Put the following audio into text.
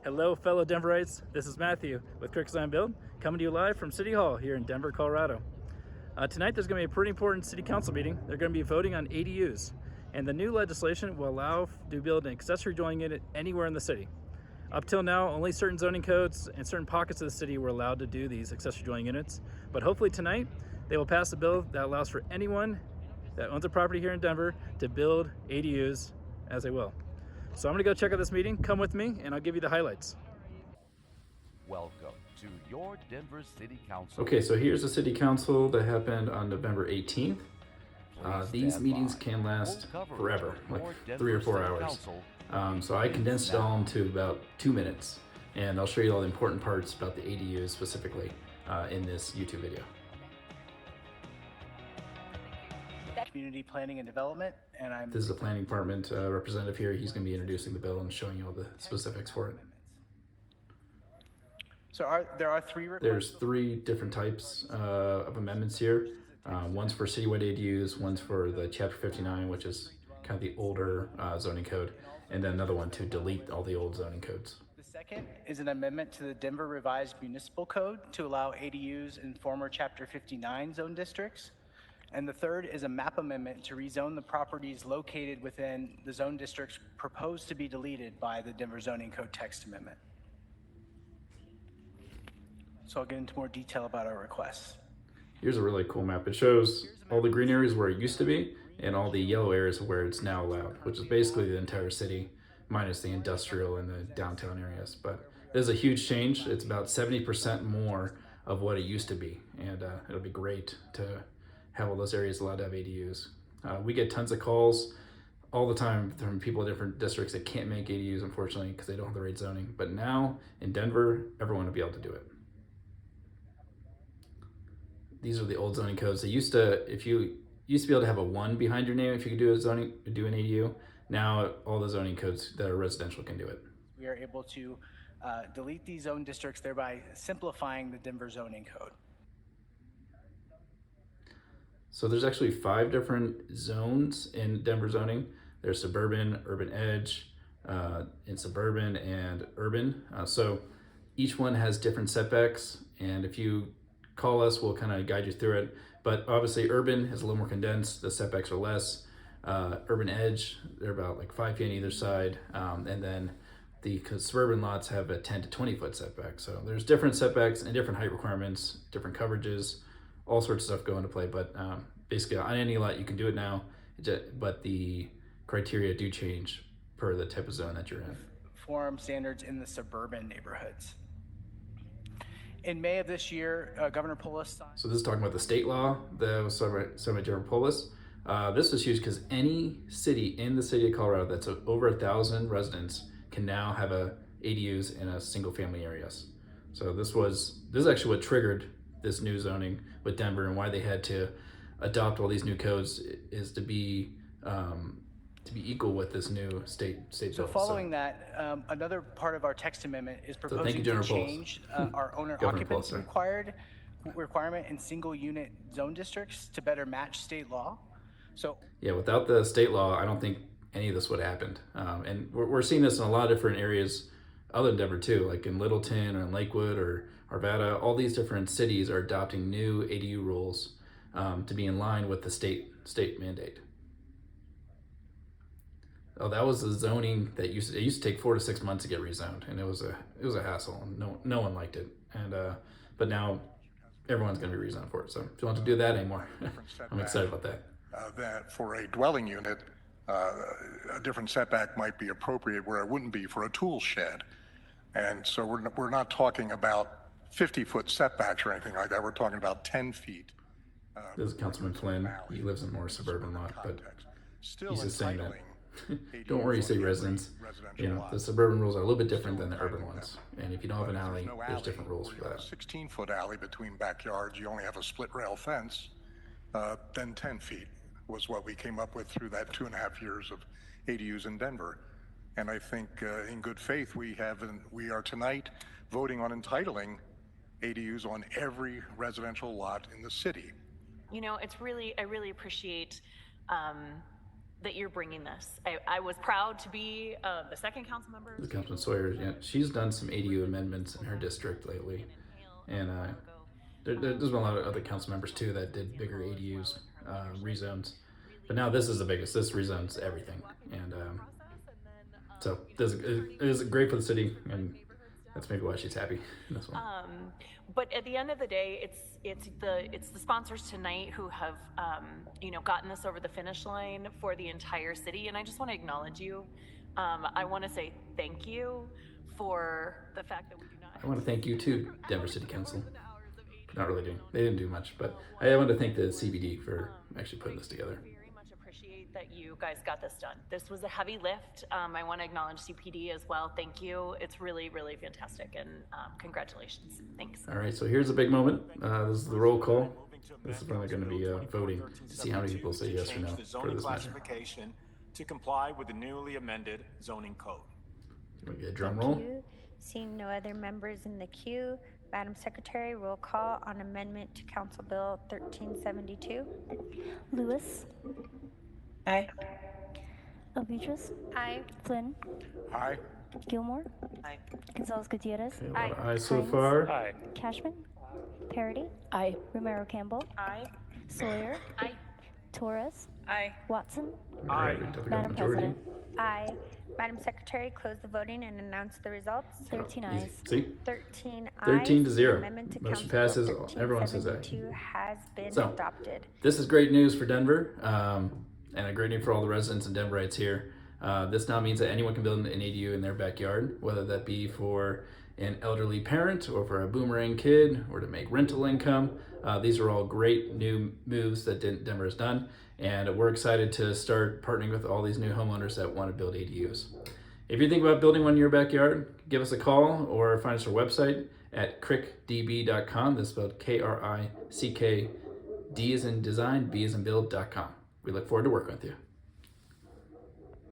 Hello, fellow Denverites. This is Matthew with Krick Design Build, coming to you live from City Hall here in Denver, Colorado. Tonight there's going to be a pretty important city council meeting. They're going to be voting on ADUs, and the new legislation will allow to build an accessory dwelling unit anywhere in the city. Up till now, only certain zoning codes and certain pockets of the city were allowed to do these accessory dwelling units, but hopefully tonight they will pass a bill that allows for anyone that owns a property here in Denver to build ADUs as they will. So I'm gonna go check out this meeting. Come with me and I'll give you the highlights. Welcome to your Denver City Council. Okay, so here's the City Council that happened on November 18th. These meetings can last forever, like 3 or 4 hours. So I condensed it all into about 2 minutes, and I'll show you all the important parts about the ADUs specifically in this YouTube video. Community Planning and Development, and This is the Planning Department representative here. He's going to be introducing the bill and showing you all the specifics for it. So there are three requests. There's 3 different types of amendments here. One's for citywide ADUs, one's for the Chapter 59, which is kind of the older zoning code, and then another one to delete all the old zoning codes. The second is an amendment to the Denver Revised Municipal Code to allow ADUs in former Chapter 59 zone districts. And the third is a map amendment to rezone the properties located within the zone districts proposed to be deleted by the Denver Zoning Code text amendment. So I'll get into more detail about our requests. Here's a really cool map. It shows all the green areas where it used to be and all the yellow areas where it's now allowed, which is basically the entire city minus the industrial and the downtown areas. But there's a huge change. It's about 70% more of what it used to be, and it'll be great to have all those areas allowed to have ADUs. We get tons of calls all the time from people in different districts that can't make ADUs, unfortunately, because they don't have the right zoning. But now in Denver, everyone will be able to do it. These are the old zoning codes. They used to, if you used to be able to have a 1 behind your name if you could do an ADU. Now all the zoning codes that are residential can do it. We are able to delete these zone districts, thereby simplifying the Denver zoning code. So there's actually 5 different zones in Denver zoning. There's suburban, urban edge, in suburban and urban. So each one has different setbacks, and if you call us, we'll kind of guide you through it. But obviously urban is a little more condensed, the setbacks are less. Urban edge, they're about like 5 feet on either side. And then the suburban lots have a 10 to 20 foot setback. So there's different setbacks and different height requirements, different coverages, all sorts of stuff go into play. But basically on any lot you can do it now, but the criteria do change per the type of zone that you're in. Form standards in the suburban neighborhoods. In May of this year, Governor Polis signed. So this is talking about the state law that was signed by Governor Polis. This is huge because any city in the city of Colorado that's over 1,000 residents can now have ADUs in a single family areas. So this is actually what triggered this new zoning with Denver, and why they had to adopt all these new codes is to be equal with this new state bill. So following that, another part of our text amendment is proposing to change our owner occupancy requirement in single unit zone districts to better match state law. So yeah, without the state law, I don't think any of this would have happened. And we're seeing this in a lot of different areas other than Denver too, like in Littleton or in Lakewood or Arvada. All these different cities are adopting new ADU rules to be in line with the state mandate. Oh, that was the zoning that used to take 4 to 6 months to get rezoned, and it was a hassle, and no one liked it. And but now everyone's going to be rezoned for it. So if you want to do that anymore, I'm excited about that. That for a dwelling unit, a different setback might be appropriate where it wouldn't be for a tool shed. And so we're not talking about 50-foot setbacks or anything like that. We're talking about 10 feet. This is Councilman Flynn. He lives in a more suburban lot, but he's just saying that. Don't worry, city residents. You know, the suburban rules are a little bit different than the urban ones. And if you don't have an alley, there's different rules for that. 16-foot alley between backyards, you only have a split rail fence, then 10 feet was what we came up with through that 2.5 years of ADUs in Denver. And I think in good faith, we are tonight voting on entitling ADUs on every residential lot in the city. You know, I really appreciate that you're bringing this. I was proud to be the second council member. Councilman Sawyer, yeah, she's done some ADU amendments in her district lately, and there's been a lot of other council members too that did bigger ADUs, rezones, but now this is the biggest. This rezones everything, and so it is great for the city, and that's maybe why she's happy in this one. But at the end of the day, it's the sponsors tonight who have gotten this over the finish line for the entire city, and I just want to acknowledge you. I want to say thank you for the fact that we do not. I want to thank you too, Denver City Council. Not really doing. They didn't do much, but I want to thank the CBD for actually putting this together. Very much appreciate that you guys got this done. This was a heavy lift. I want to acknowledge CPD as well. Thank you. It's really, really fantastic, and congratulations. Thanks. All right, so here's a big moment. This is the roll call. This is when they're going to be voting to see how many people say yes or no for this measure. To comply with the newly amended zoning code. Can we get a drum roll? Thank you. Seeing no other members in the queue, Madam Secretary, roll call on amendment to Council Bill 1372. Lewis. Aye. Alvidrez. Aye. Flynn. Aye. Gilmore. Aye. Gonzalez Gutierrez. Okay, a lot of Aye. ayes so Hines. far. Aye. Cashman. Parody. Aye. Romero Campbell. Aye. Sawyer. Aye. Torres. Aye. Watson. All right, we definitely got Madam the majority. President. Aye. Madam Secretary, close the voting and announce the results. 13 Easy. ayes. See? 13 ayes. 13 to 0. Amendment to Motion Council Bill passes. Everyone says aye. 1372 has been So, adopted. This is great news for Denver, and a great news for all the residents and Denverites here. This now means that anyone can build an ADU in their backyard, whether that be for an elderly parent or for a boomerang kid or to make rental income. These are all great new moves that Denver has done, and we're excited to start partnering with all these new homeowners that want to build ADUs. If you think about building one in your backyard, give us a call or find us our website at krickdb.com. That's spelled Krick, D as in design, B as in build.com. We look forward to working with you.